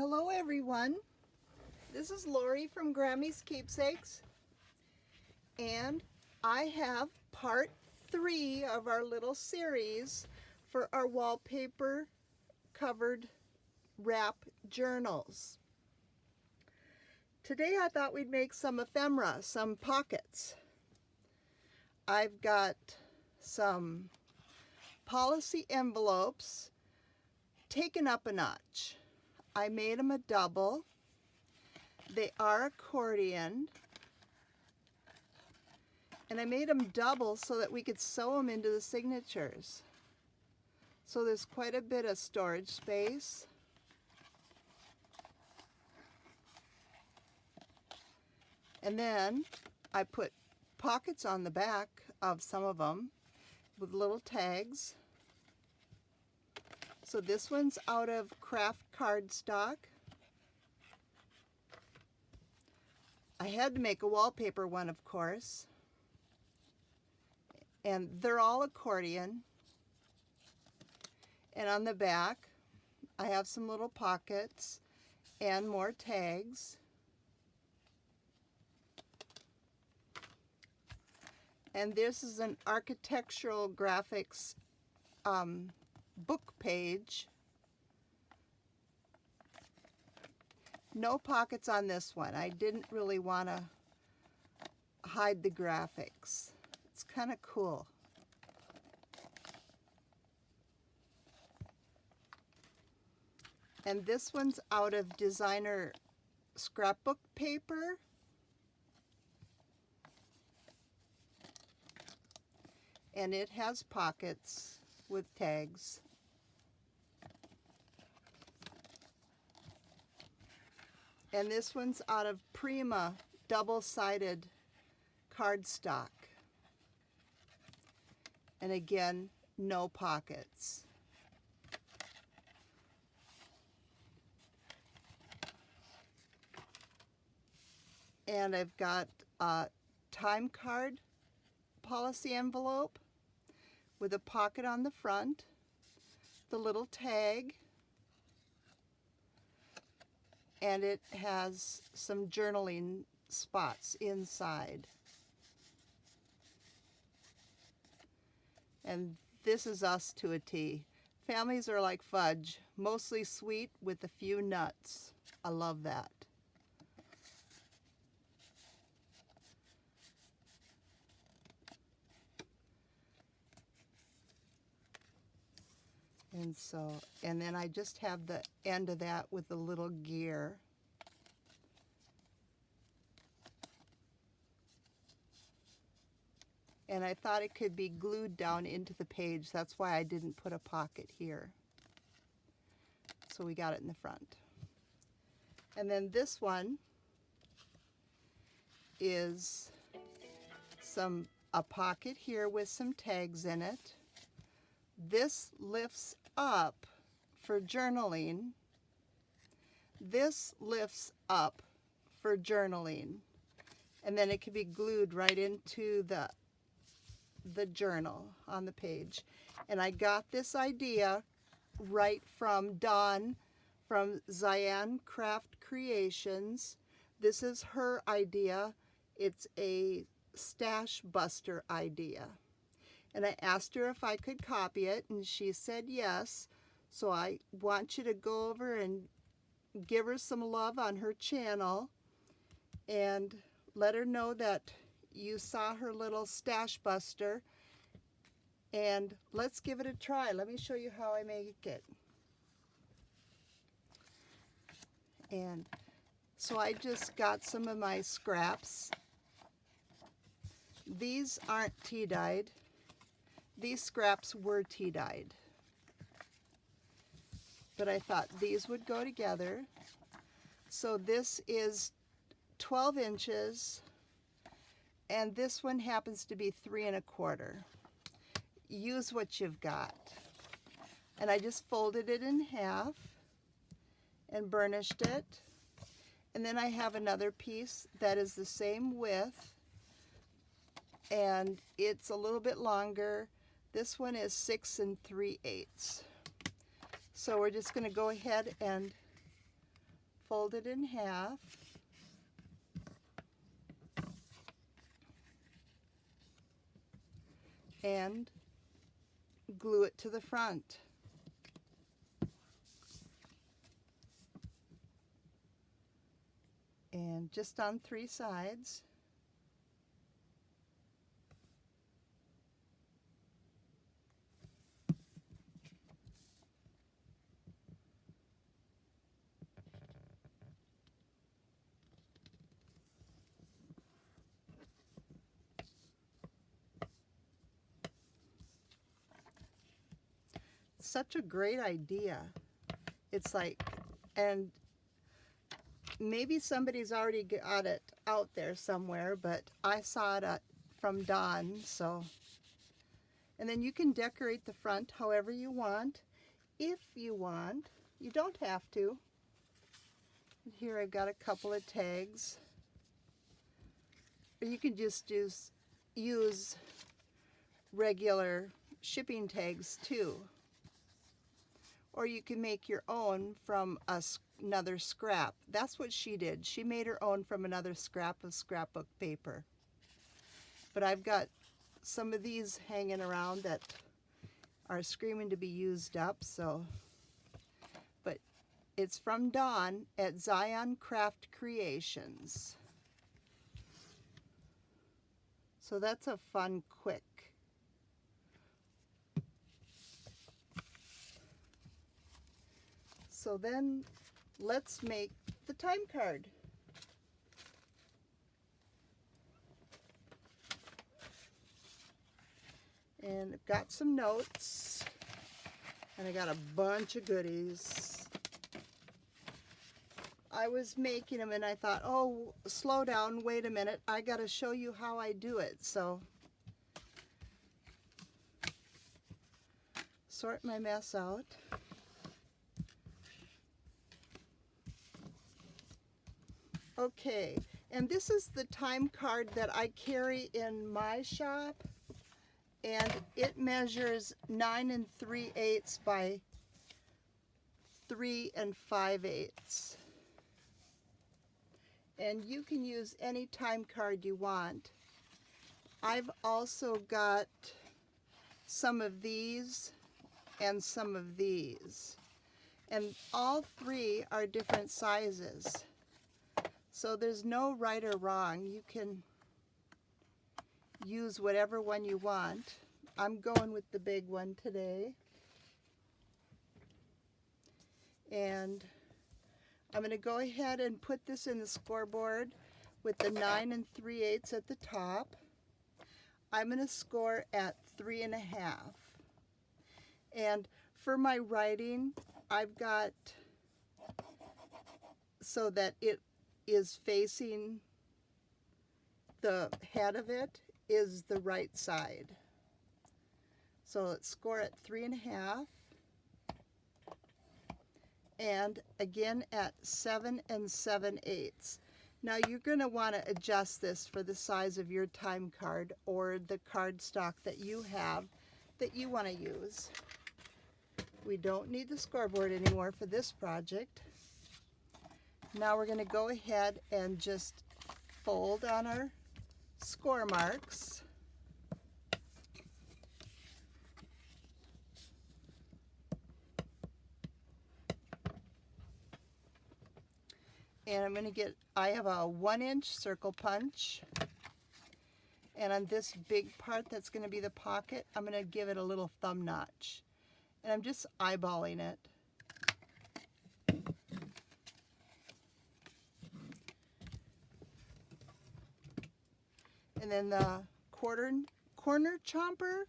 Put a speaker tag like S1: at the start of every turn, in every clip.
S1: Hello everyone, this is Lori from Grammy's Keepsakes, and I have part 3 of our little series for our wallpaper covered wrap journals. Today I thought we'd make some ephemera, some pockets. I've got some policy envelopes taken up a notch. I made them a double. They are accordion, and I made them double so that we could sew them into the signatures. So there's quite a bit of storage space. And then I put pockets on the back of some of them with little tags. So this one's out of craft cardstock. I had to make a wallpaper one, of course. And they're all accordion. And on the back, I have some little pockets and more tags. And this is an architectural graphics book page. No pockets on this one. I didn't really want to hide the graphics. It's kind of cool. And this one's out of designer scrapbook paper. And it has pockets with tags. And this one's out of Prima double-sided cardstock. And again, no pockets. And I've got a time card policy envelope with a pocket on the front, the little tag, and it has some journaling spots inside. And this is us to a T. Families are like fudge, mostly sweet with a few nuts. I love that. And then I just have the end of that with a little gear. And I thought it could be glued down into the page. That's why I didn't put a pocket here. So we got it in the front. And then this one is a pocket here with some tags in it. This lifts up for journaling. This lifts up for journaling. And then it can be glued right into the journal on the page. And I got this idea right from Dawn from Zion Craft Creations. This is her idea. It's a stash buster idea. And I asked her if I could copy it, and she said yes. So I want you to go over and give her some love on her channel and let her know that you saw her little stash buster. And let's give it a try. Let me show you how I make it. And so I just got some of my scraps. These aren't tea dyed. These scraps were tea dyed, but I thought these would go together. So this is 12 inches, and this one happens to be 3 1/4. Use what you've got. And I just folded it in half and burnished it. And then I have another piece that is the same width, and it's a little bit longer. This one is 6 3/8. So we're just going to go ahead and fold it in half. And glue it to the front. And just on 3 sides. Such a great idea. It's like, and maybe somebody's already got it out there somewhere, but I saw it from Dawn, so. And then you can decorate the front however you want. If you want, you don't have to. And here I've got a couple of tags. Or you can just use regular shipping tags too. Or you can make your own from another scrap. That's what she did. She made her own from another scrap of scrapbook paper. But I've got some of these hanging around that are screaming to be used up, so. But it's from Dawn at Zion Craft Creations. So that's a fun, quick. So then let's make the time card. And I've got some notes, and I got a bunch of goodies. I was making them and I thought, oh, slow down, wait a minute, I gotta show you how I do it. So sort my mess out. Okay, and this is the time card that I carry in my shop, and it measures 9 3/8 by 3 5/8. And you can use any time card you want. I've also got some of these and some of these, and all 3 are different sizes. So there's no right or wrong. You can use whatever one you want. I'm going with the big one today. And I'm going to go ahead and put this in the scoreboard with the 9 3/8 at the top. I'm going to score at 3.5. And for my writing, I've got so that it is facing, the head of it is the right side. So let's score at 3.5. And again at 7 7/8. Now you're going to want to adjust this for the size of your time card or the cardstock that you have that you want to use. We don't need the scoreboard anymore for this project. Now we're going to go ahead and just fold on our score marks. And I'm going to I have a 1-inch circle punch. And on this big part that's going to be the pocket, I'm going to give it a little thumb notch. And I'm just eyeballing it. And then the corner chomper,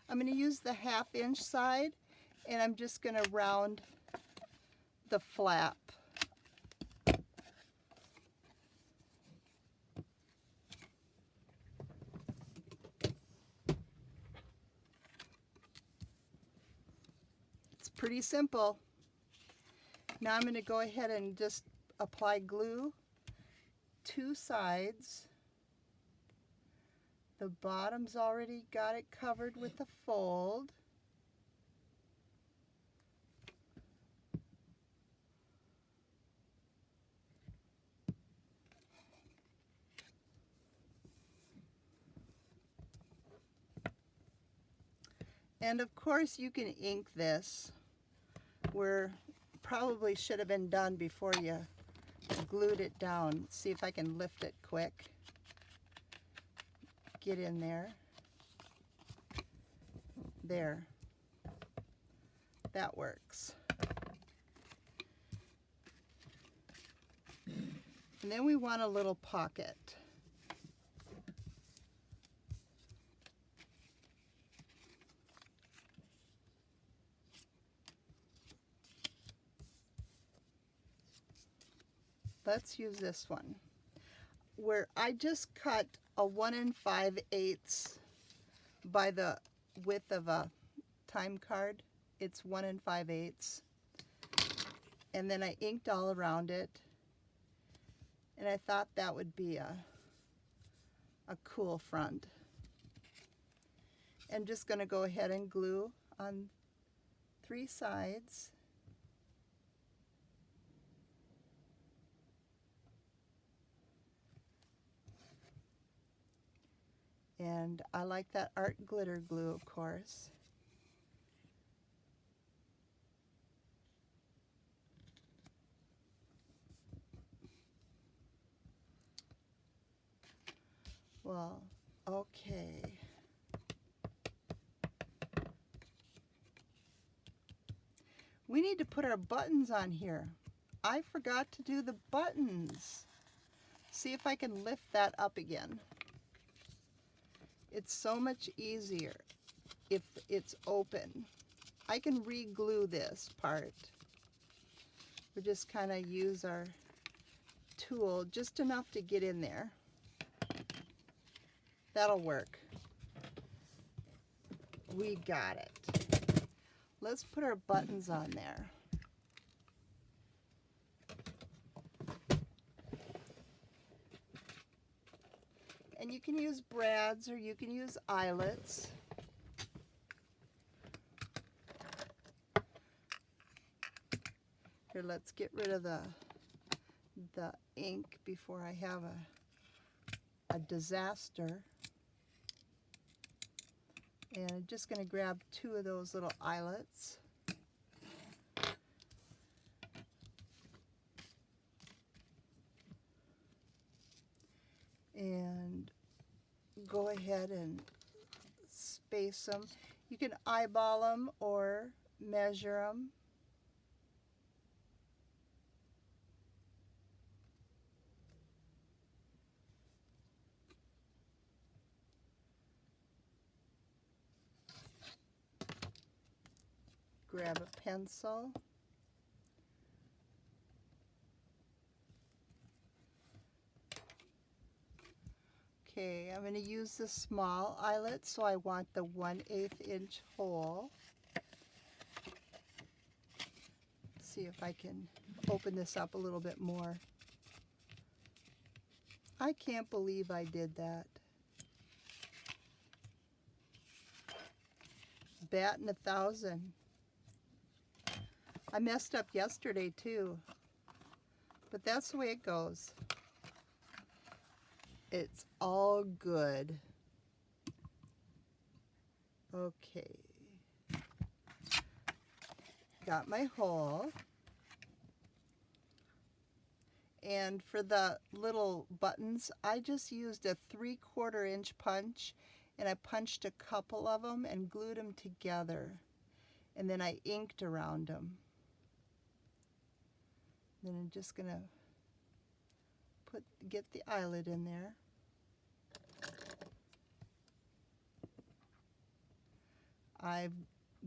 S1: I'm going to use the 1/2-inch side, and I'm just going to round the flap. It's pretty simple. Now I'm going to go ahead and just apply glue 2 sides. The bottom's already got it covered with a fold. And of course you can ink this, where probably should have been done before you glued it down. See if I can lift it quick. Get in there. There. That works. And then we want a little pocket. Let's use this one, where I just cut a 1 5/8 by the width of a time card. It's 1 5/8, and then I inked all around it, and I thought that would be a cool front. I'm just going to go ahead and glue on 3 sides. And I like that art glitter glue, of course. Well, okay. We need to put our buttons on here. I forgot to do the buttons. See if I can lift that up again. It's so much easier if it's open. I can re-glue this part. We just kind of use our tool just enough to get in there. That'll work. We got it. Let's put our buttons on there. And you can use brads or you can use eyelets. Here, let's get rid of the ink before I have a disaster. And I'm just going to grab 2 of those little eyelets. And go ahead and space them. You can eyeball them or measure them. Grab a pencil. Okay, I'm going to use the small eyelet, so I want the 1/8 inch hole. See if I can open this up a little bit more. I can't believe I did that. Batting 1,000. I messed up yesterday too, but that's the way it goes. It's all good. Okay. Got my hole. And for the little buttons, I just used a 3/4 inch punch, and I punched a couple of them and glued them together. And then I inked around them. Then I'm just gonna get the eyelet in there. I've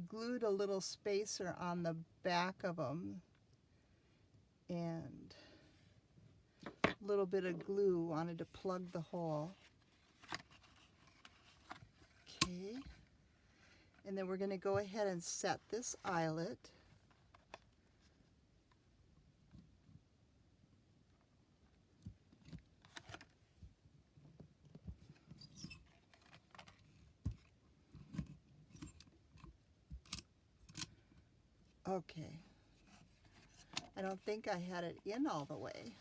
S1: glued a little spacer on the back of them, and a little bit of glue, wanted to plug the hole. Okay, and then we're going to go ahead and set this eyelet. Okay, I don't think I had it in all the way.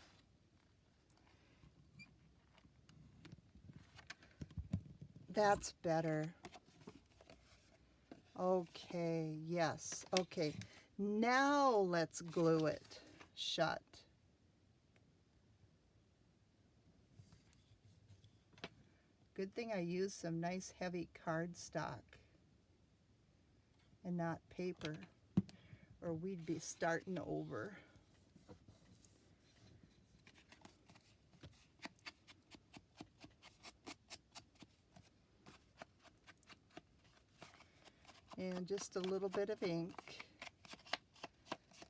S1: That's better. Okay, yes. Okay, now let's glue it shut. Good thing I used some nice heavy cardstock and not paper, or we'd be starting over. And just a little bit of ink,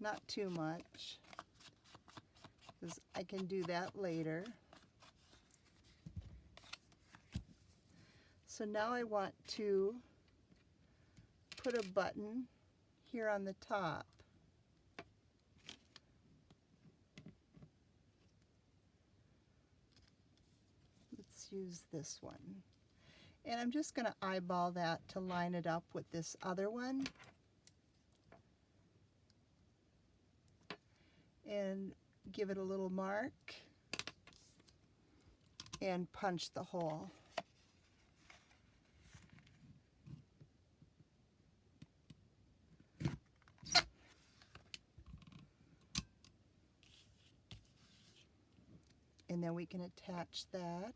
S1: not too much, because I can do that later. So now I want to put a button here on the top. Let's use this one. And I'm just going to eyeball that to line it up with this other one. And give it a little mark and punch the hole. And then we can attach that.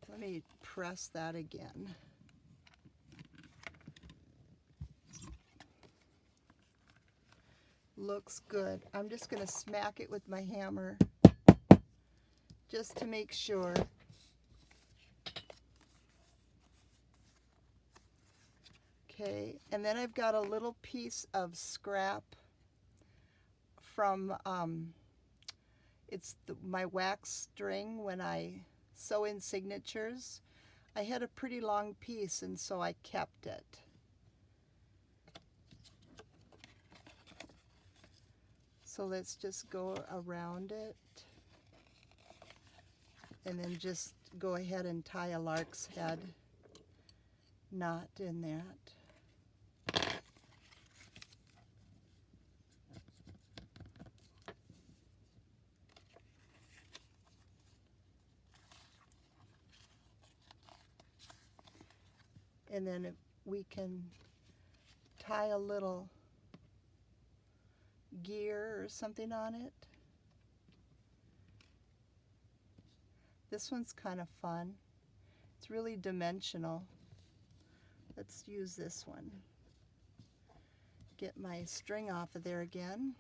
S1: Let me press that again. Looks good. I'm just going to smack it with my hammer just to make sure. Okay, and then I've got a little piece of scrap from, my wax string when I sew in signatures. I had a pretty long piece, and so I kept it. So let's just go around it and then just go ahead and tie a lark's head knot in that. And then we can tie a little gear or something on it. This one's kind of fun. It's really dimensional. Let's use this one. Get my string off of there again.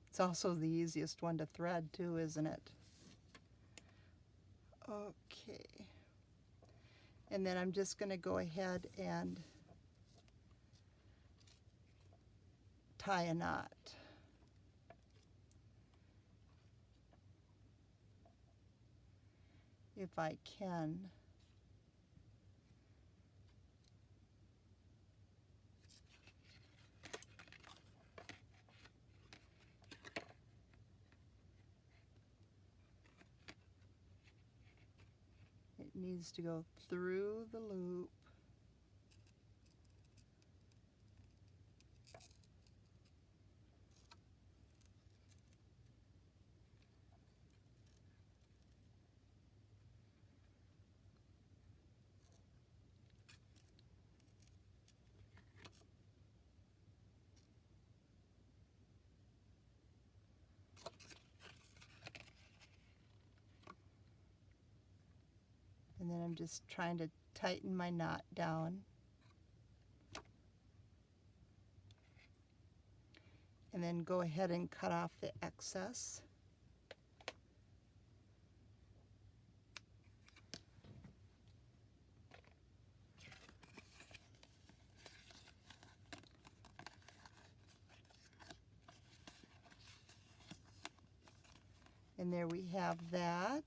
S1: It's also the easiest one to thread too, isn't it? Okay. And then I'm just going to go ahead and tie a knot. If I can. It needs to go through the loop. And then I'm just trying to tighten my knot down. And then go ahead and cut off the excess. And there we have that.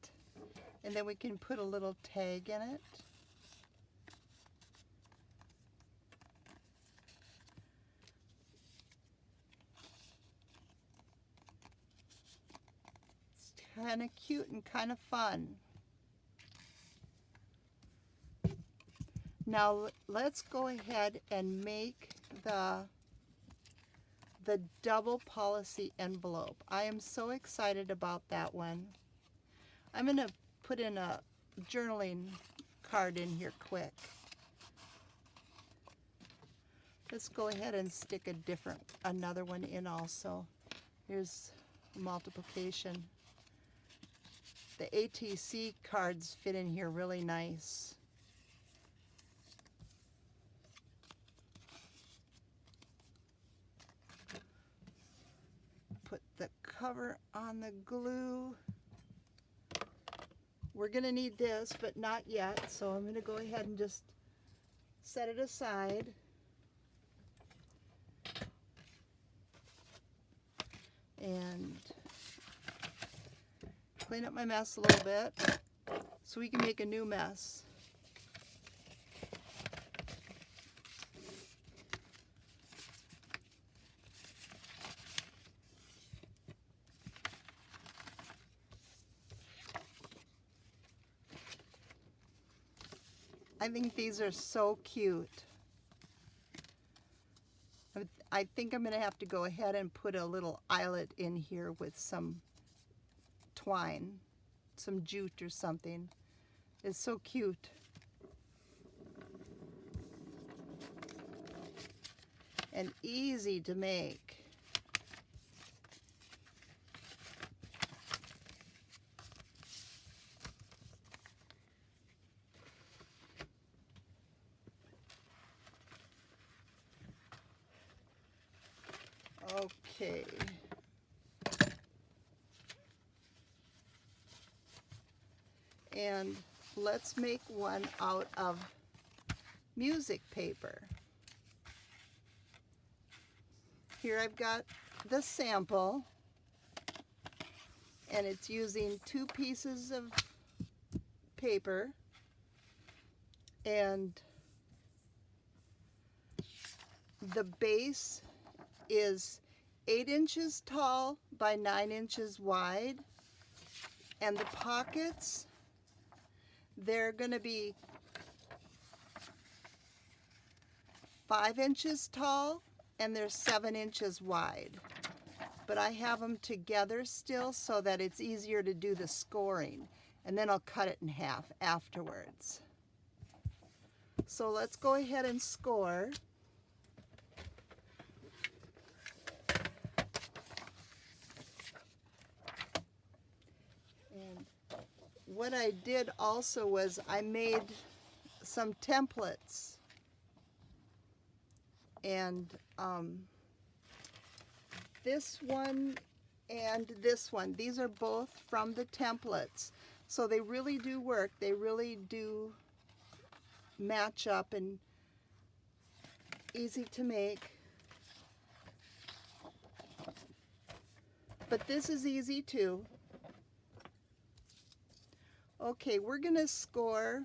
S1: And then we can put a little tag in it. kind of cute and kind of fun. Now let's go ahead and make the double policy envelope. I am so excited about that one. I'm going to put in a journaling card in here quick. Let's go ahead and stick another one in also. Here's multiplication. The ATC cards fit in here really nice. Put the cover on the glue. We're going to need this, but not yet, so I'm going to go ahead and just set it aside. And clean up my mess a little bit so we can make a new mess. I think these are so cute. I think I'm going to have to go ahead and put a little eyelet in here with some twine, some jute or something. It's so cute. And easy to make. Okay. And let's make one out of music paper. Here I've got the sample, and it's using 2 pieces of paper and the base is 8 inches tall by 9 inches wide, and the pockets, they're going to be 5 inches tall and they're 7 inches wide. But I have them together still so that it's easier to do the scoring, and then I'll cut it in half afterwards. So let's go ahead and score. And what I did also was I made some templates, and this one and this one, these are both from the templates, so they really do work. They really do match up and easy to make. But this is easy too. Okay, we're gonna score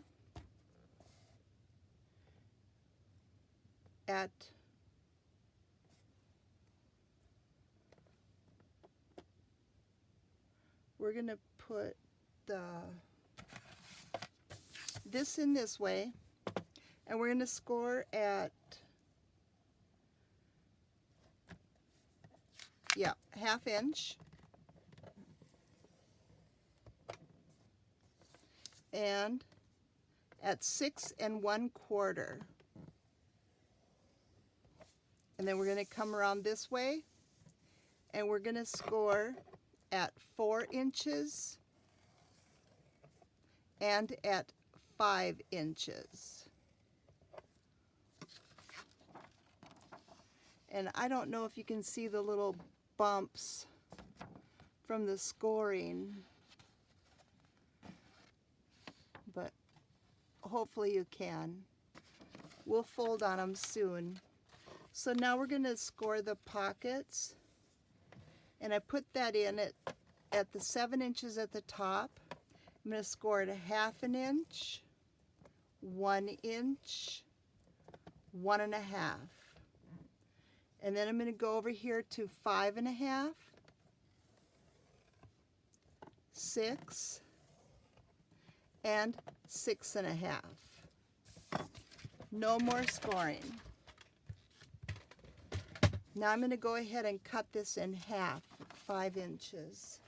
S1: at we're gonna put this in this way, and we're gonna score at ½ inch, and at 6 1/4. And then we're going to come around this way, and we're going to score at 4 inches and at 5 inches. And I don't know if you can see the little bumps from the scoring, but hopefully you can. We'll fold on them soon. So now we're going to score the pockets, and I put that in at the 7 inches at the top. I'm going to score at ½ inch, 1 inch, 1 1/2. And then I'm going to go over here to 5 1/2, 6, and 6.5. No more scoring. Now I'm going to go ahead and cut this in half, 5 inches.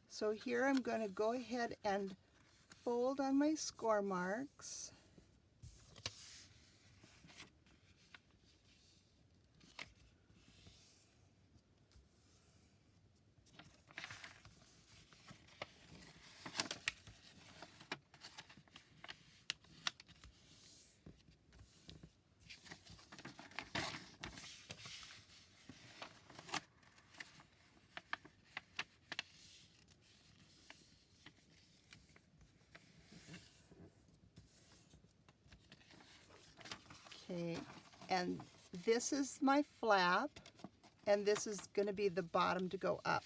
S1: So here I'm going to go ahead and fold on my score marks. Okay, and this is my flap, and this is going to be the bottom to go up.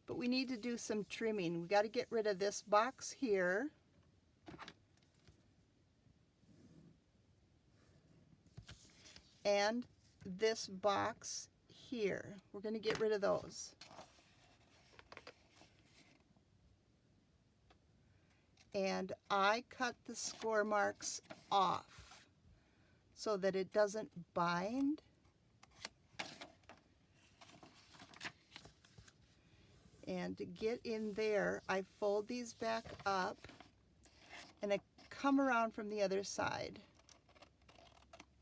S1: But we need to do some trimming. We got to get rid of this box here. And this box here. We're going to get rid of those. And I cut the score marks off so that it doesn't bind. And to get in there, I fold these back up and I come around from the other side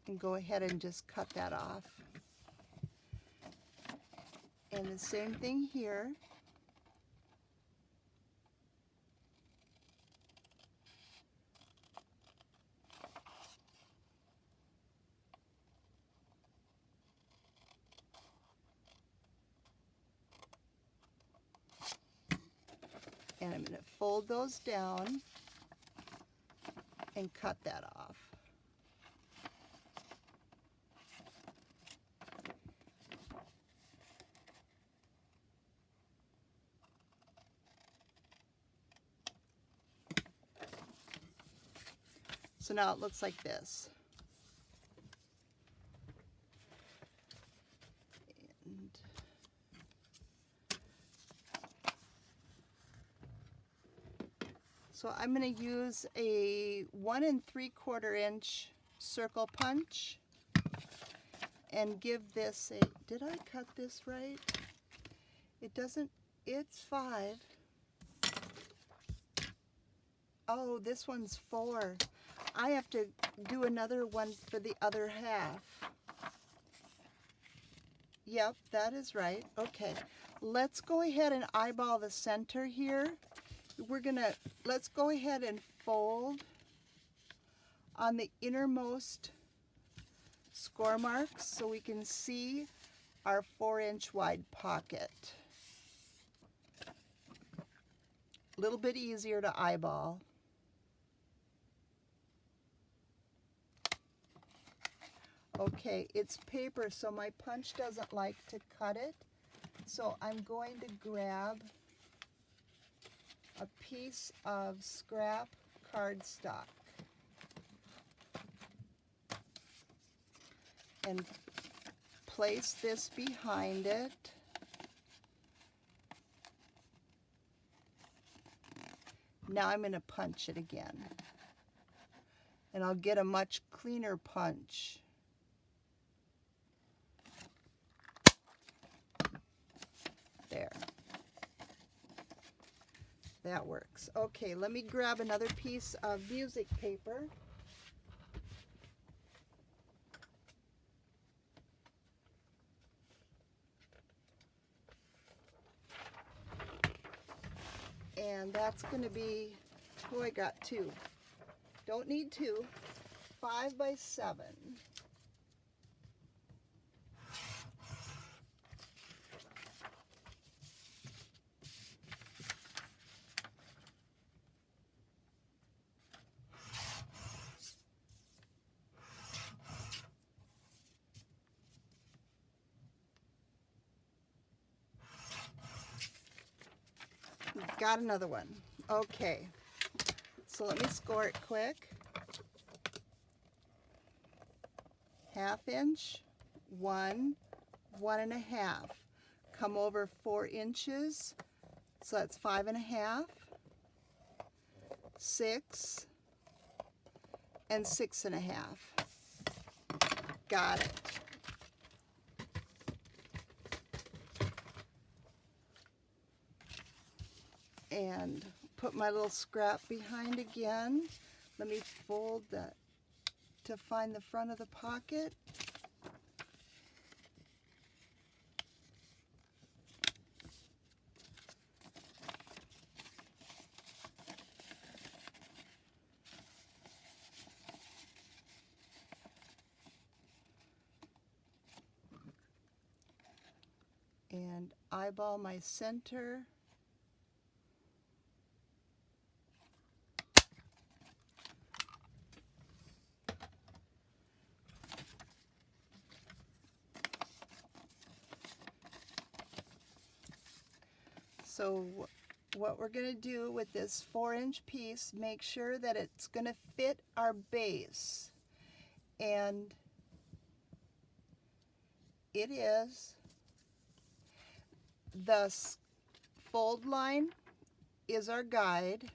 S1: and go ahead and just cut that off. And the same thing here. And I'm going to fold those down and cut that off. So now it looks like this. And so I'm going to use a 1 3/4 inch circle punch and give this a, did I cut this right? It doesn't, it's 5. Oh, this one's 4. I have to do another one for the other half. Yep, that is right. Okay, let's go ahead and eyeball the center here. Let's go ahead and fold on the innermost score marks so we can see our 4-inch wide pocket. A little bit easier to eyeball. Okay, it's paper, so my punch doesn't like to cut it. So I'm going to grab a piece of scrap cardstock and place this behind it. Now I'm going to punch it again. And I'll get a much cleaner punch. There. That works. Okay, let me grab another piece of music paper. And that's going to be, oh, I got 2. Don't need 2. 5 by 7. got another one. Okay, so let me score it quick. 1/2 inch, 1, 1.5. Come over 4 inches, so that's 5.5, 6, and 6.5. Got it. And put my little scrap behind again. Let me fold that to find the front of the pocket. And eyeball my center. So what we're going to do with this 4-inch piece, make sure that it's going to fit our base. And it is. The fold line is our guide.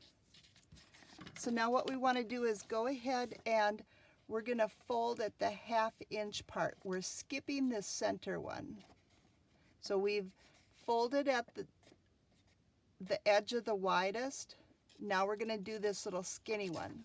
S1: So now what we want to do is go ahead and we're going to fold at the 1/2 inch part. We're skipping this center one. So we've folded at the edge of the widest. Now we're going to do this little skinny one.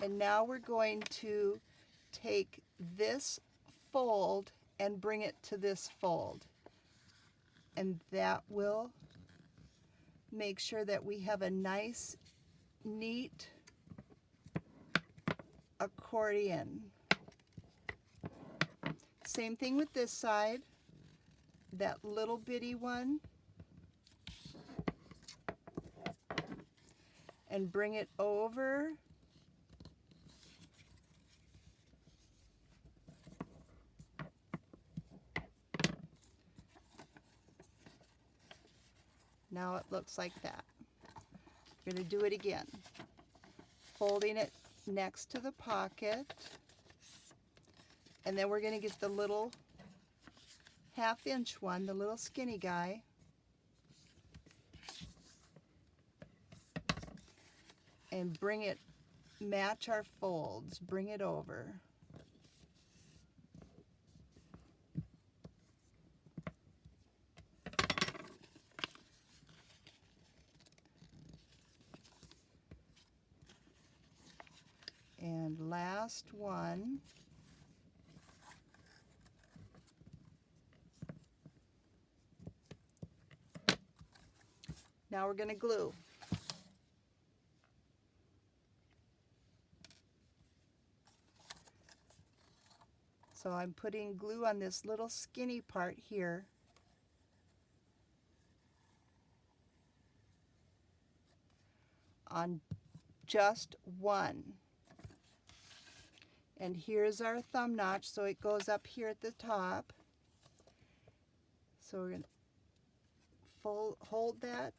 S1: And now we're going to take this fold and bring it to this fold. And that will make sure that we have a nice, neat accordion. Same thing with this side, that little bitty one. And bring it over. Now it looks like that. We're going to do it again. Folding it next to the pocket. And then we're going to get the little 1/2 inch one, the little skinny guy. And bring it, match our folds, bring it over. And last one. Now we're going to glue. So I'm putting glue on this little skinny part here. On just one. And here's our thumb notch, so it goes up here at the top. So we're going to hold that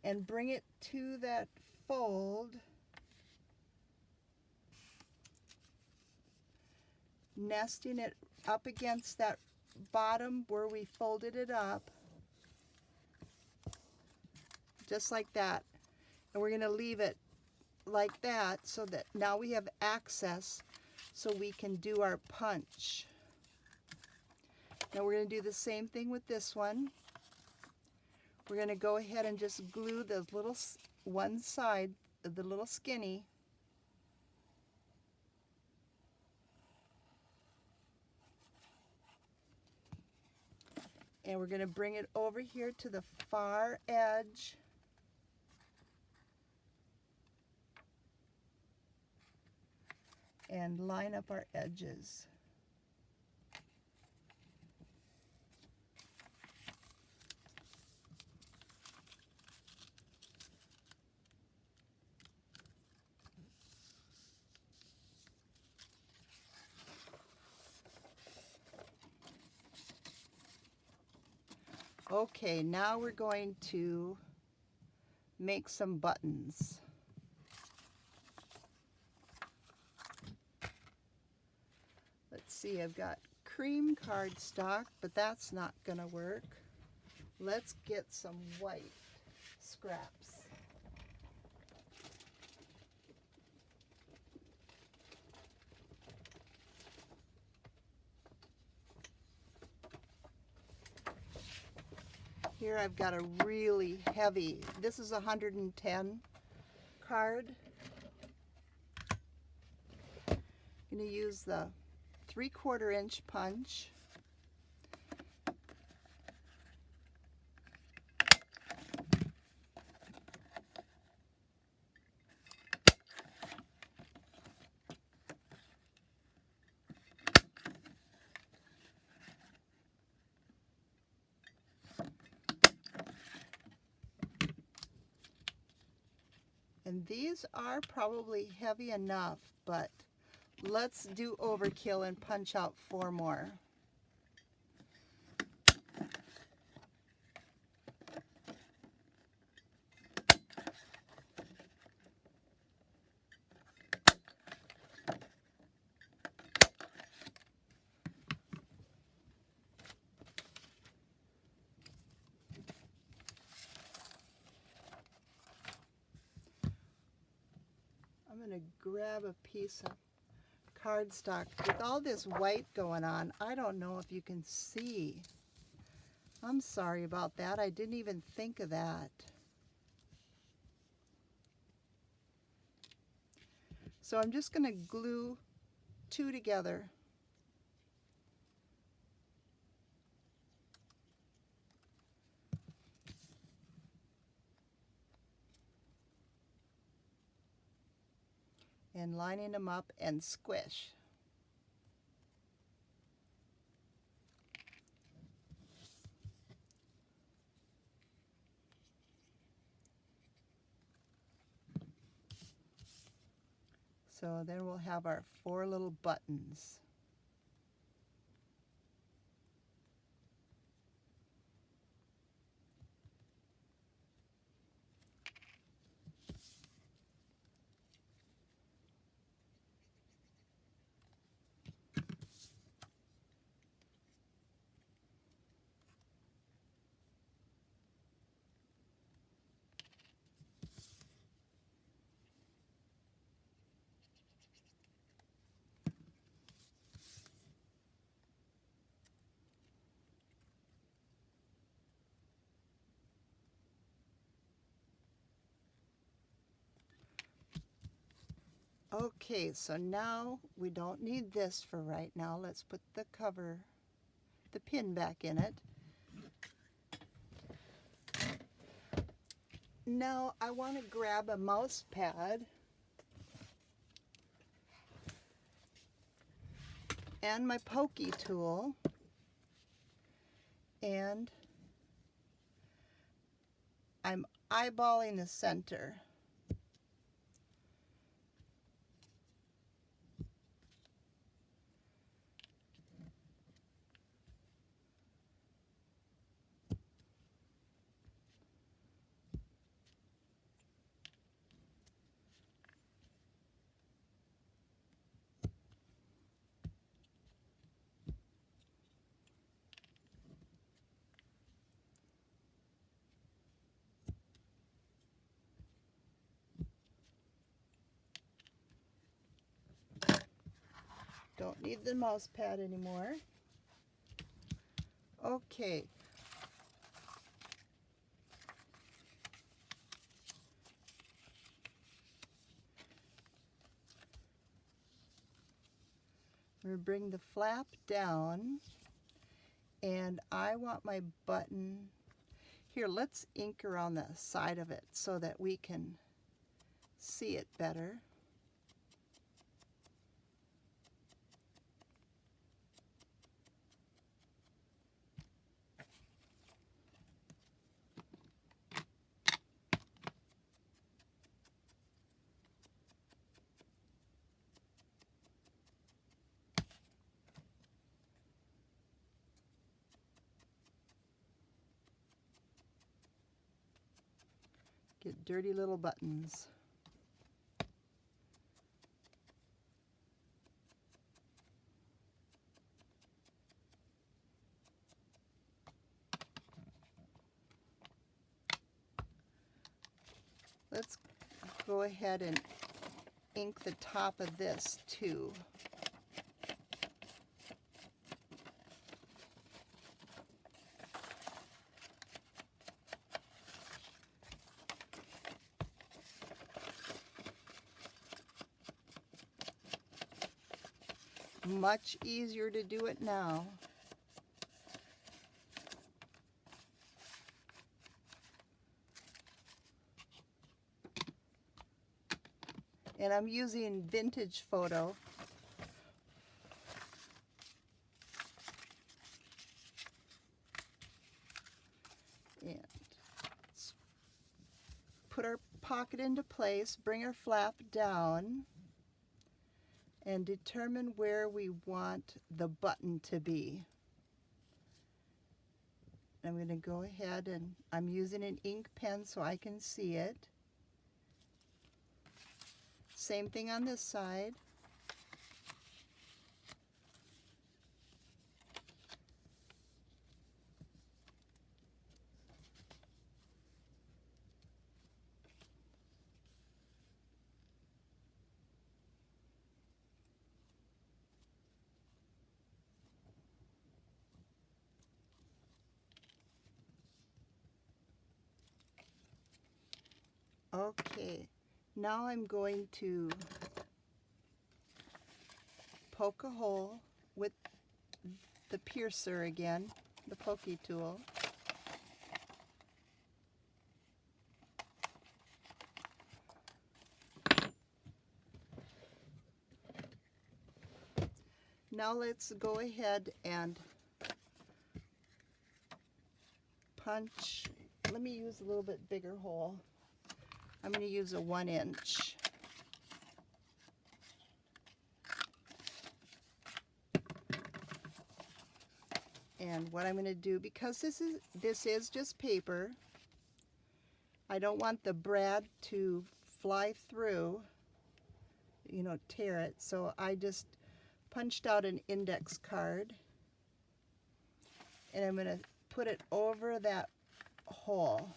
S1: and bring it to that fold. Nesting it up against that bottom where we folded it up. Just like that. And we're going to leave it like that so that now we have access so we can do our punch. Now we're going to do the same thing with this one. We're going to go ahead and just glue the little one side of the little skinny. And we're going to bring it over here to the far edge. And line up our edges. Okay, now we're going to make some buttons. Let's see, I've got cream cardstock, but that's not gonna work. Let's get some white scraps. Here I've got a really heavy, this is a 110 card. I'm going to use the 3/4 inch punch. And these are probably heavy enough, but let's do overkill and punch out 4 more. I'm going to grab a piece of cardstock. With all this white going on, I don't know if you can see. I'm sorry about that. I didn't even think of that. So I'm just going to glue 2 together. And lining them up and squish. So then we'll have our 4 little buttons. Okay, so now we don't need this for right now. Let's put the cover, the pin back in it. Now I want to grab a mouse pad and my pokey tool, and I'm eyeballing the center. Don't need the mouse pad anymore. Okay. I'm going to bring the flap down, and I want my button. Here, let's ink around the side of it so that we can see it better. at dirty little buttons. Let's go ahead and ink the top of this too. Much easier to do it now. And I'm using vintage photo. And let's put our pocket into place, bring our flap down, and determine where we want the button to be. I'm going to go ahead and I'm using an ink pen so I can see it. Same thing on this side. Okay, now I'm going to poke a hole with the piercer again, the pokey tool. Now let's go ahead and punch. Let me use a little bit bigger hole. I'm going to use a 1 inch. And what I'm going to do, because this is just paper, I don't want the brad to fly through, you know, tear it. So I just punched out an index card, and I'm going to put it over that hole.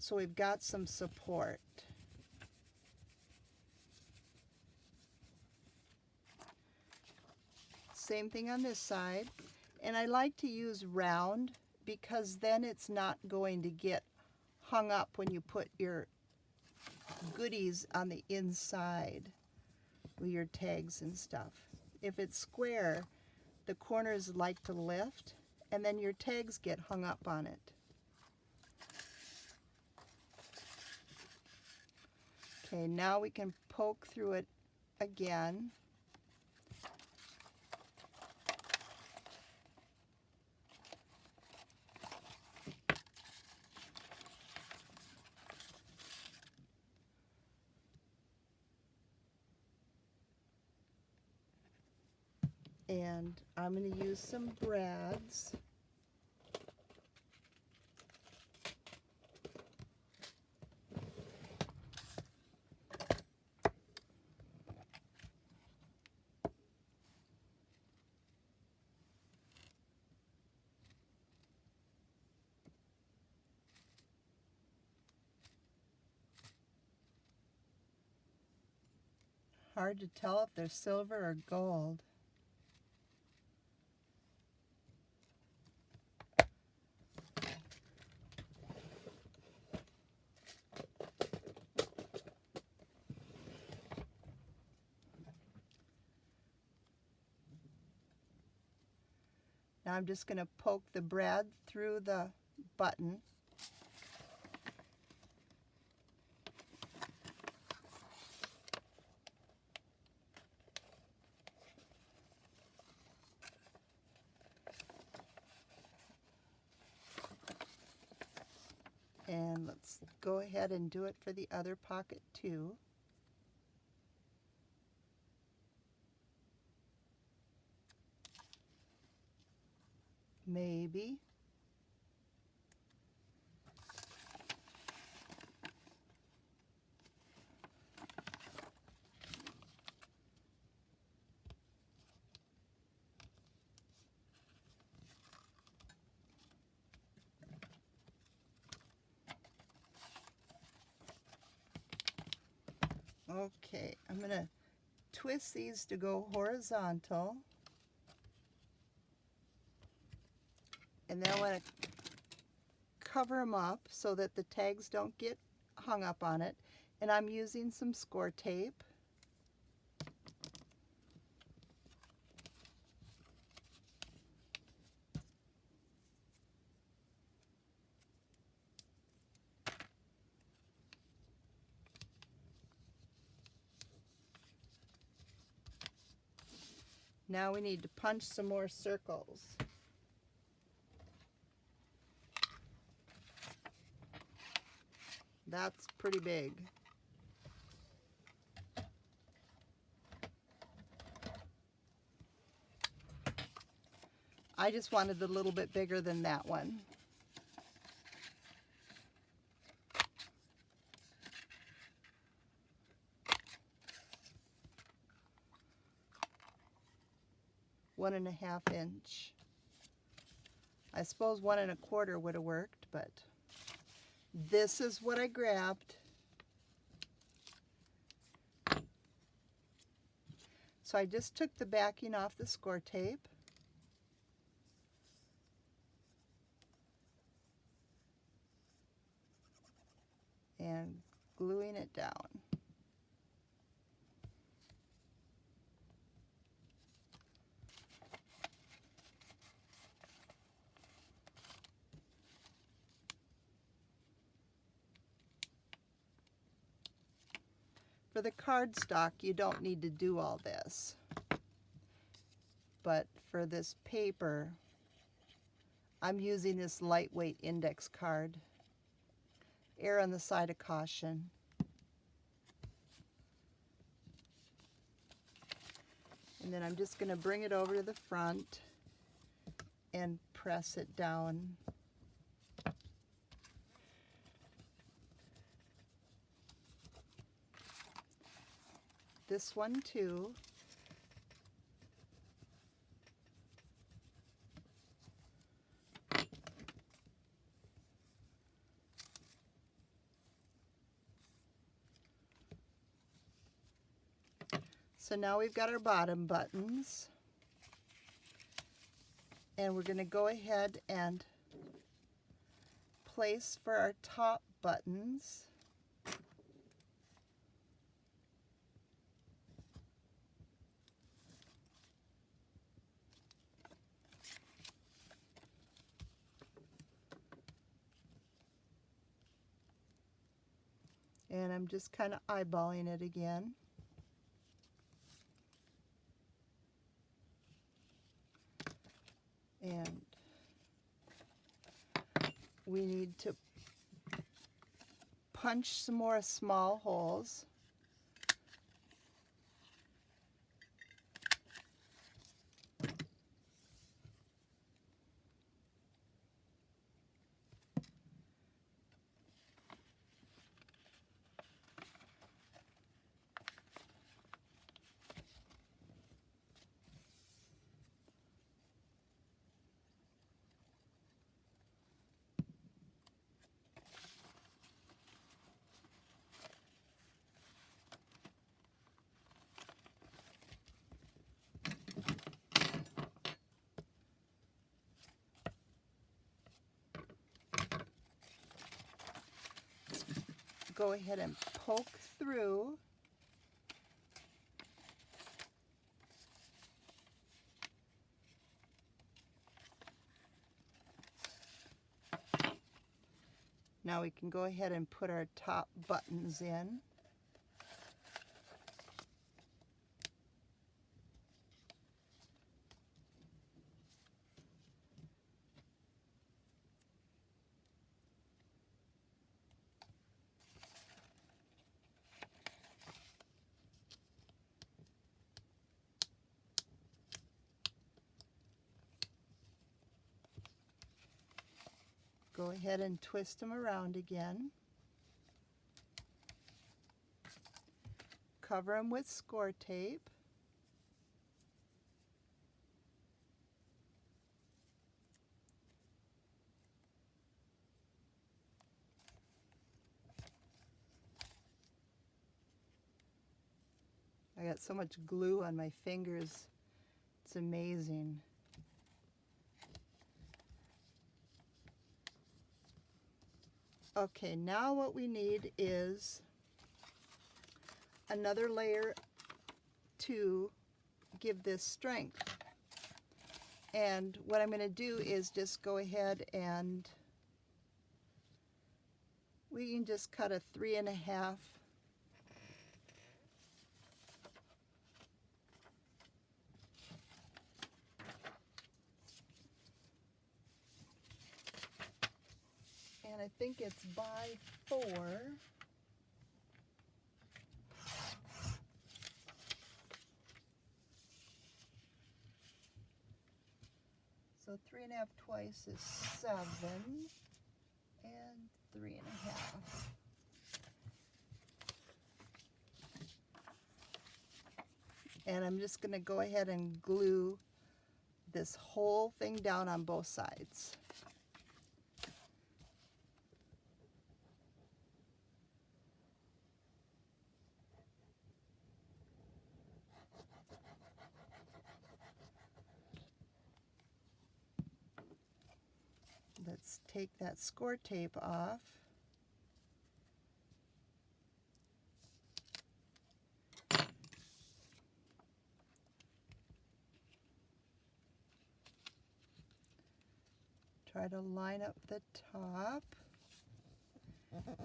S1: So we've got some support. Same thing on this side. And I like to use round because then it's not going to get hung up when you put your goodies on the inside with your tags and stuff. If it's square, the corners like to lift and then your tags get hung up on it. Okay, now we can poke through it again. And I'm going to use some brads. Hard to tell if they're silver or gold. Now I'm just going to poke the brad through the button. And let's go ahead and do it for the other pocket too. Maybe. Okay, I'm going to twist these to go horizontal. And then I want to cover them up so that the tags don't get hung up on it. And I'm using some score tape. Now we need to punch some more circles. That's pretty big. I just wanted a little bit bigger than that one. One and a half inch. I suppose 1 1/4 would have worked, but this is what I grabbed. So I just took the backing off the score tape. And gluing it down. For the cardstock, you don't need to do all this. But for this paper, I'm using this lightweight index card. Err on the side of caution. And then I'm just going to bring it over to the front and press it down. This one too. So now we've got our bottom buttons. And we're going to go ahead and place for our top buttons. And I'm just kind of eyeballing it again. And we need to punch some more small holes. Go ahead and poke through. Now we can go ahead and put our top buttons in. Go ahead and twist them around again. Cover them with score tape. got so much glue on my fingers. It's amazing. Okay, now what we need is another layer to give this strength. And what I'm going to do is just go ahead and we can just cut a 3.5. And I think it's by 4. So 3.5 twice is 7, and 3.5. And I'm just going to go ahead and glue this whole thing down on both sides. Let's take that score tape off. Try to line up the top. I'm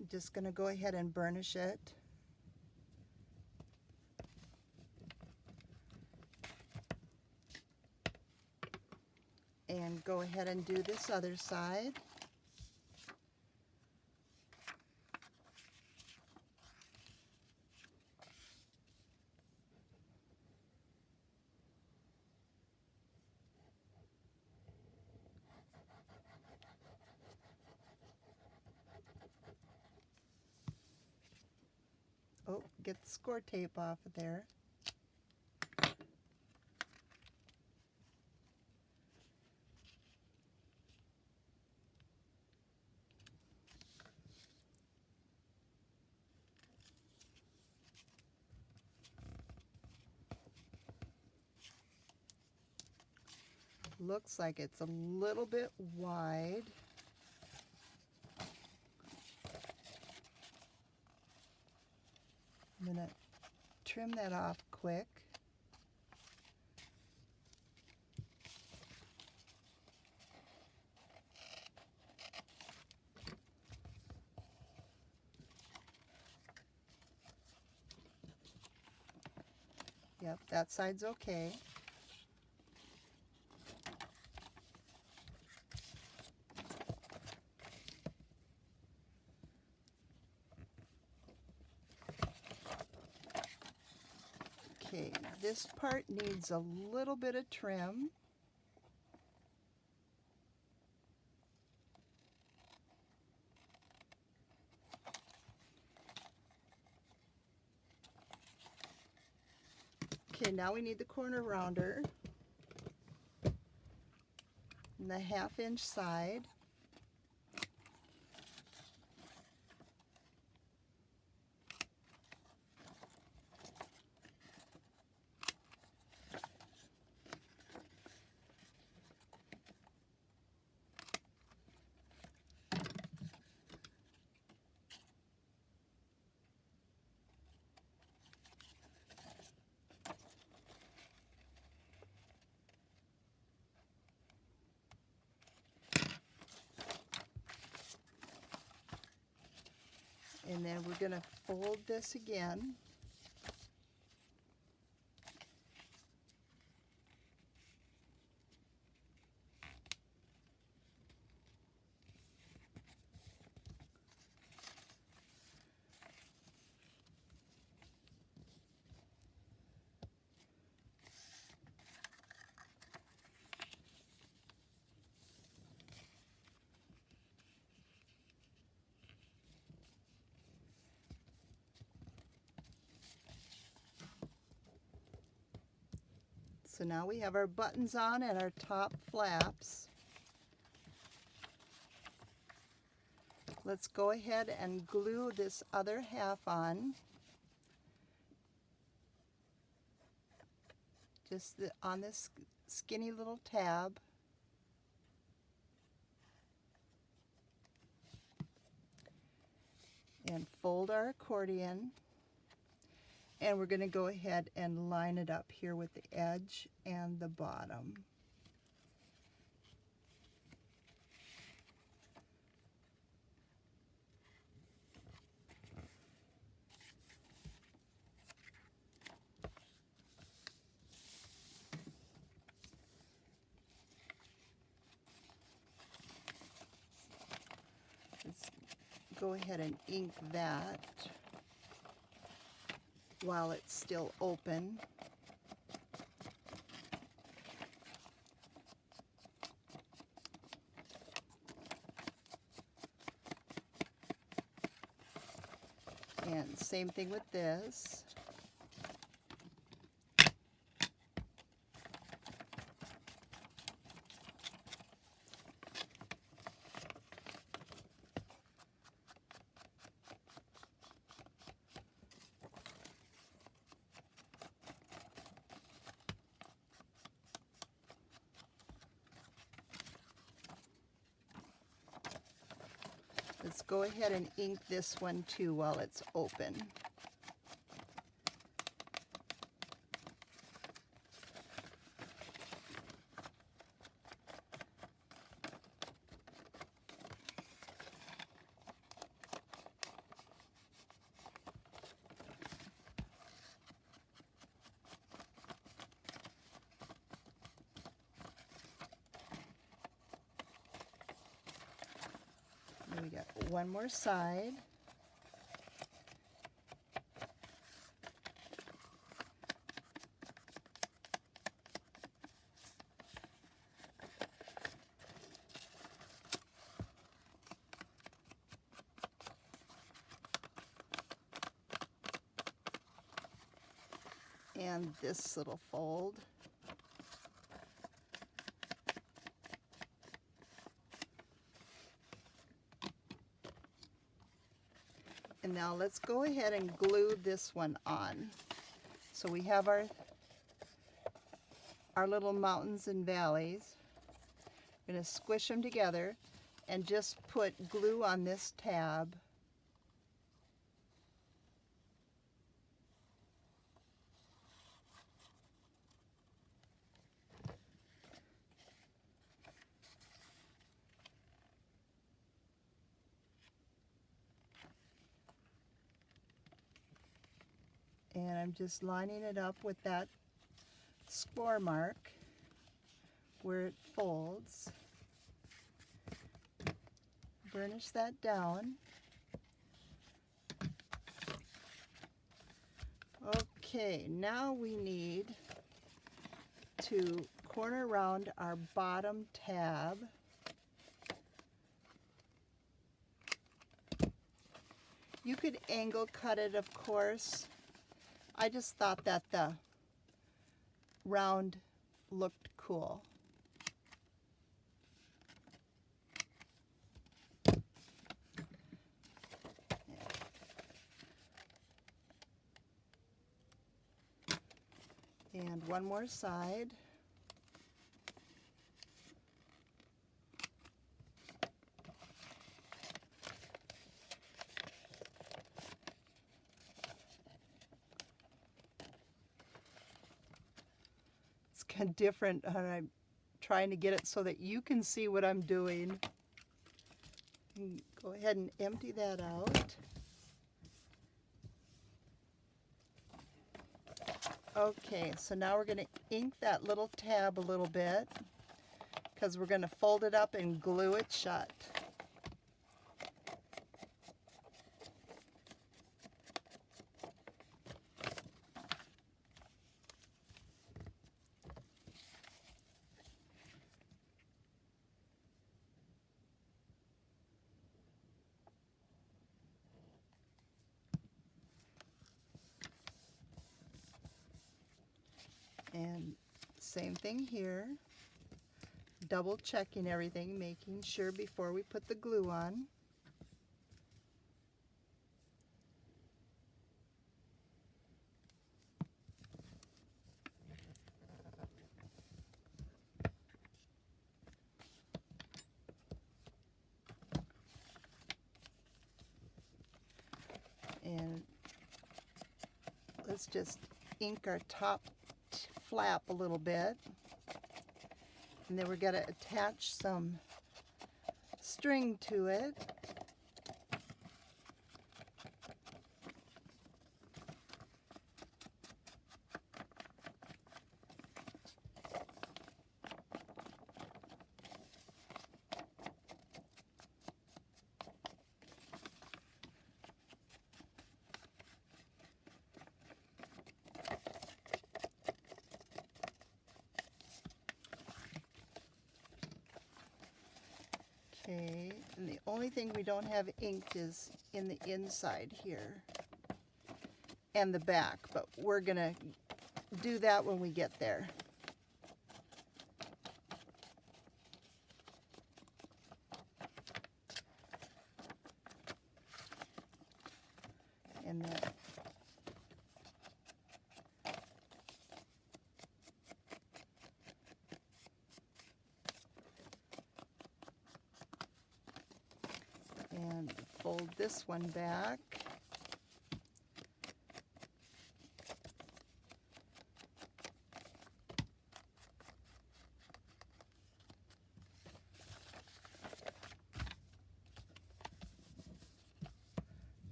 S1: just going to go ahead and burnish it. And go ahead and do this other side. Oh, get the score tape off of there. Looks like it's a little bit wide. I'm going to trim that off quick. Yep, that side's okay. Okay, this part needs a little bit of trim. Okay, now we need the corner rounder and the 1/2 inch side. And then we're going to fold this again. So now we have our buttons on and our top flaps. let's go ahead and glue this other half on. Just on this skinny little tab. And fold our accordion. And we're going to go ahead and line it up here with the edge and the bottom. Let's go ahead and ink that while it's still open. And same thing with this. Let's go ahead and ink this one too while it's open. And we got one more side. And this little fold. And now let's go ahead and glue this one on. So we have our little mountains and valleys. I'm going to squish them together and just put glue on this tab. And I'm just lining it up with that score mark where it folds. Burnish that down. Okay, now we need to corner around our bottom tab. You could angle cut it, of course. I just thought that the round looked cool. And one more side. It's kind of different, and I'm trying to get it so that you can see what I'm doing. Go ahead and empty that out. Okay, so now we're going to ink that little tab a little bit because we're going to fold it up and glue it shut. And same thing here, double checking everything, making sure before we put the glue on. let's just ink our top flap a little bit. And then we're going to attach some string to it. Okay, and the only thing we don't have inked is in the inside here and the back, but we're gonna do that when we get there. And then and fold this one back.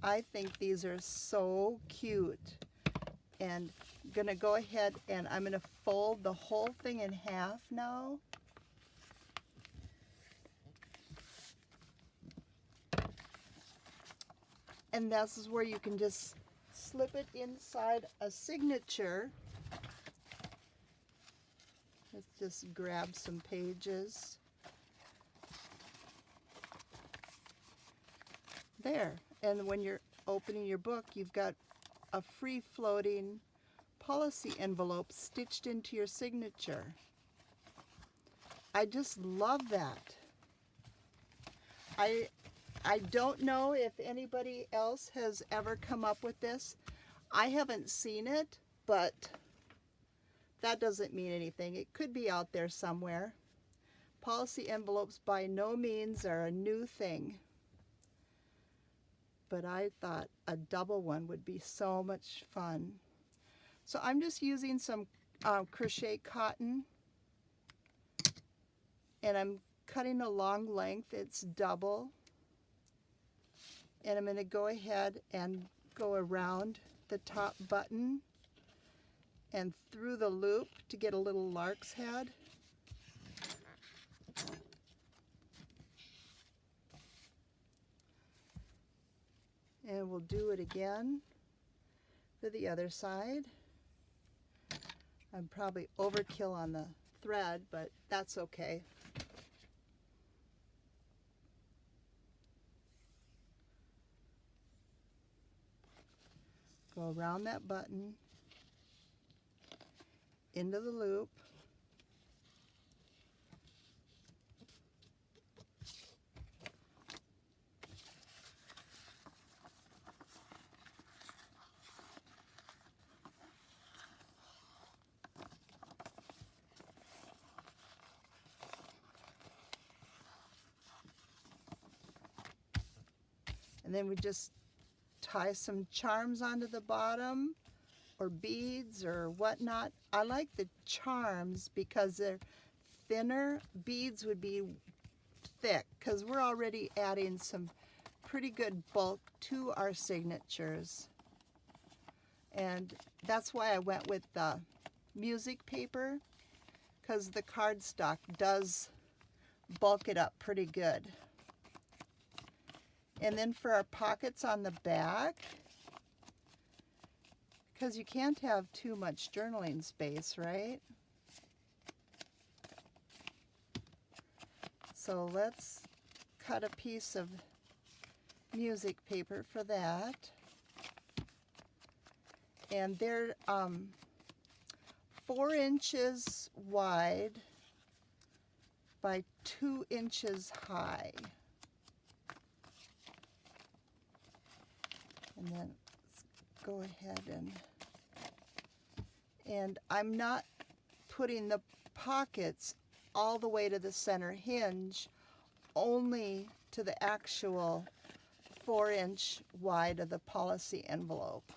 S1: I think these are so cute, and I'm gonna go ahead and I'm gonna fold the whole thing in half now. And this is where you can just slip it inside a signature. Let's just grab some pages. There. And when you're opening your book, you've got a free-floating policy envelope stitched into your signature. I just love that. I don't know if anybody else has ever come up with this. I haven't seen it, but that doesn't mean anything. It could be out there somewhere. Policy envelopes by no means are a new thing, but I thought a double one would be so much fun. So I'm just using some crochet cotton, and I'm cutting a long length. It's double. And I'm going to go ahead and go around the top button and through the loop to get a little lark's head. And we'll do it again for the other side. I'm probably overkill on the thread, but that's okay. Go around that button, into the loop, and then we just tie some charms onto the bottom, or beads or whatnot. I like the charms because they're thinner. Beads would be thick because we're already adding some pretty good bulk to our signatures. And that's why I went with the music paper, because the cardstock does bulk it up pretty good. And then for our pockets on the back, because you can't have too much journaling space, right? So let's cut a piece of music paper for that. And they're 4 inches wide by 2 inches high. And then let's go ahead and I'm not putting the pockets all the way to the center hinge, only to the actual 4-inch wide of the policy envelope.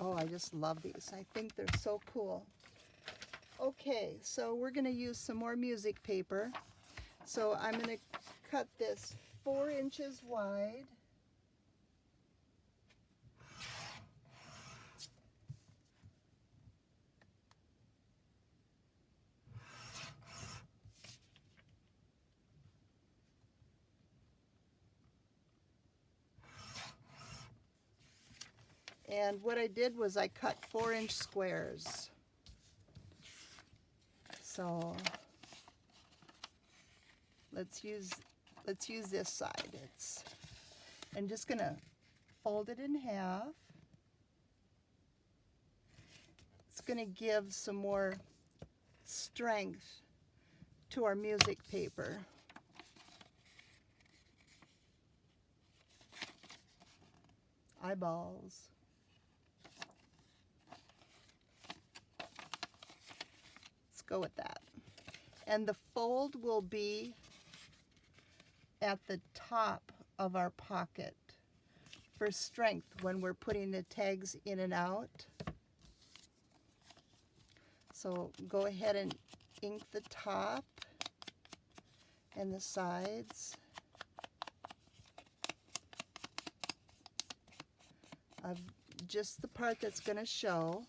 S1: Oh, I just love these. I think they're so cool. Okay, so we're going to use some more music paper. So I'm going to cut this 4 inches wide. And what I did was I cut 4-inch squares. So let's use this side. I'm just gonna fold it in half. It's gonna give some more strength to our music paper. Eyeballs. Let's go with that. And the fold will be at the top of our pocket for strength when we're putting the tags in and out. So go ahead and ink the top and the sides of just the part that's going to show.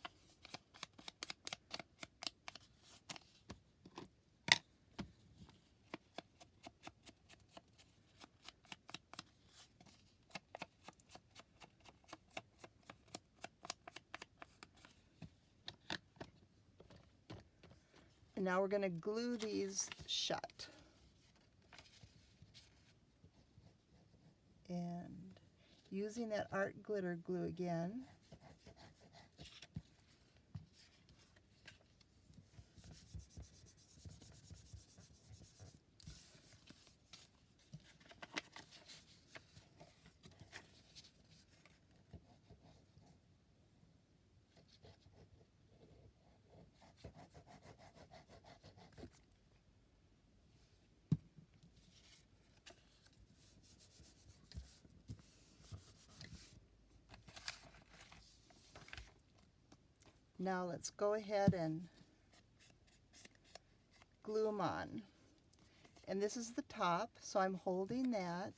S1: And now we're going to glue these shut. And using that art glitter glue again. Now let's go ahead and glue them on. And this is the top, so I'm holding that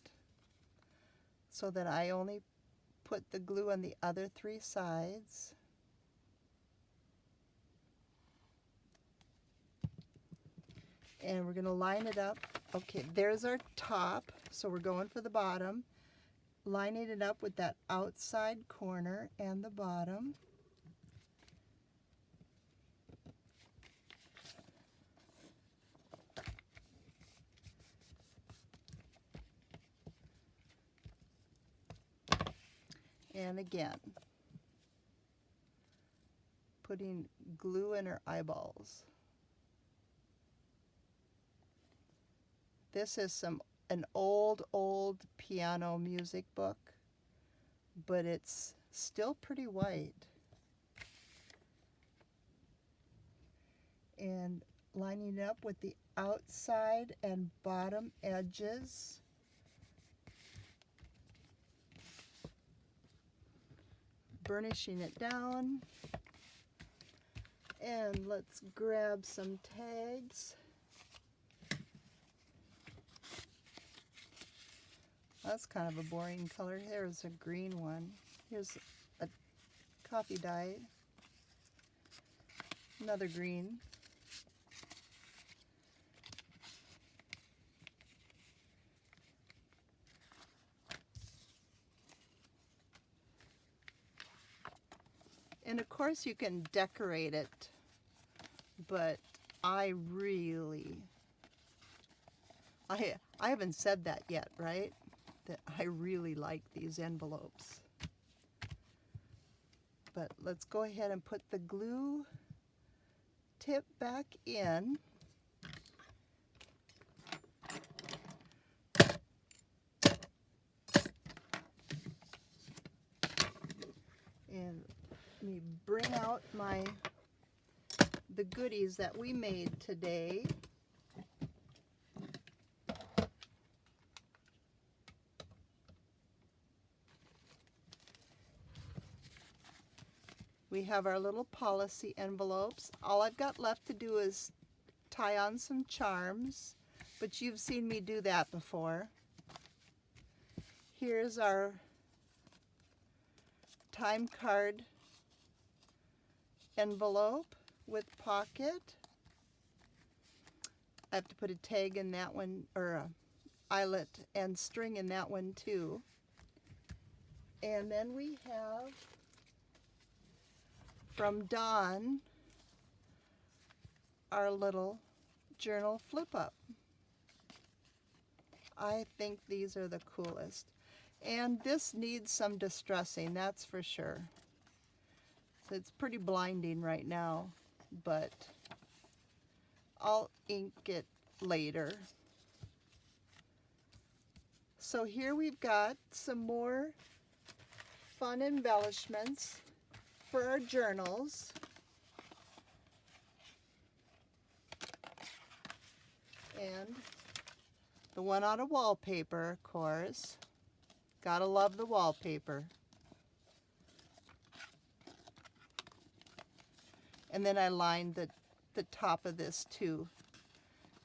S1: so that I only put the glue on the other 3 sides. And we're going to line it up. Okay, there's our top, so we're going for the bottom. Lining it up with that outside corner and the bottom. And again, putting glue in her eyeballs. This is an old piano music book, but it's still pretty white. And lining up with the outside and bottom edges. Burnishing it down. And let's grab some tags. That's kind of a boring color. There's a green one. Here's a coffee dye. Another green. And of course you can decorate it, but I haven't said that yet, right? That I really like these envelopes. But let's go ahead and put the glue tip back in. And let me bring out the goodies that we made today. We have our little policy envelopes. All I've got left to do is tie on some charms, but you've seen me do that before. Here's our time card envelope with pocket. I have to put a tag in that one, or a eyelet and string in that one too. And then we have from Dawn our little journal flip up. I think these are the coolest. And this needs some distressing, that's for sure. So it's pretty blinding right now, but I'll ink it later. So here we've got some more fun embellishments for our journals. And the one out of wallpaper, of course. Gotta love the wallpaper. And then I lined the top of this too,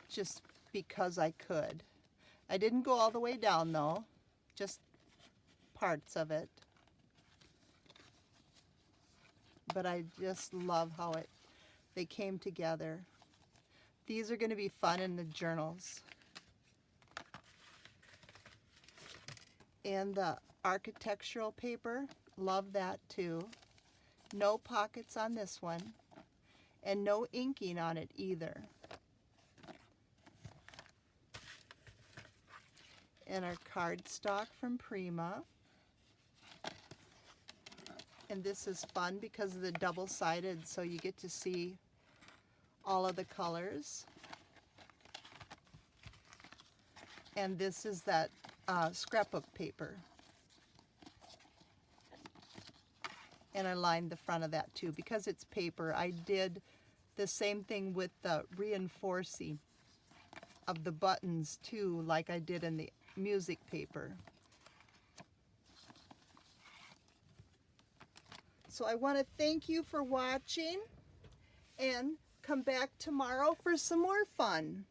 S1: just because I could. I didn't go all the way down though, just parts of it. But I just love how they came together. These are going to be fun in the journals. And the architectural paper, love that too. No pockets on this one, and no inking on it either. And our cardstock from Prima. And this is fun because of the double-sided, so you get to see all of the colors. And this is that scrapbook paper. And I lined the front of that too. Because it's paper, I did the same thing with the reinforcing of the buttons too, like I did in the music paper. So I want to thank you for watching, and come back tomorrow for some more fun.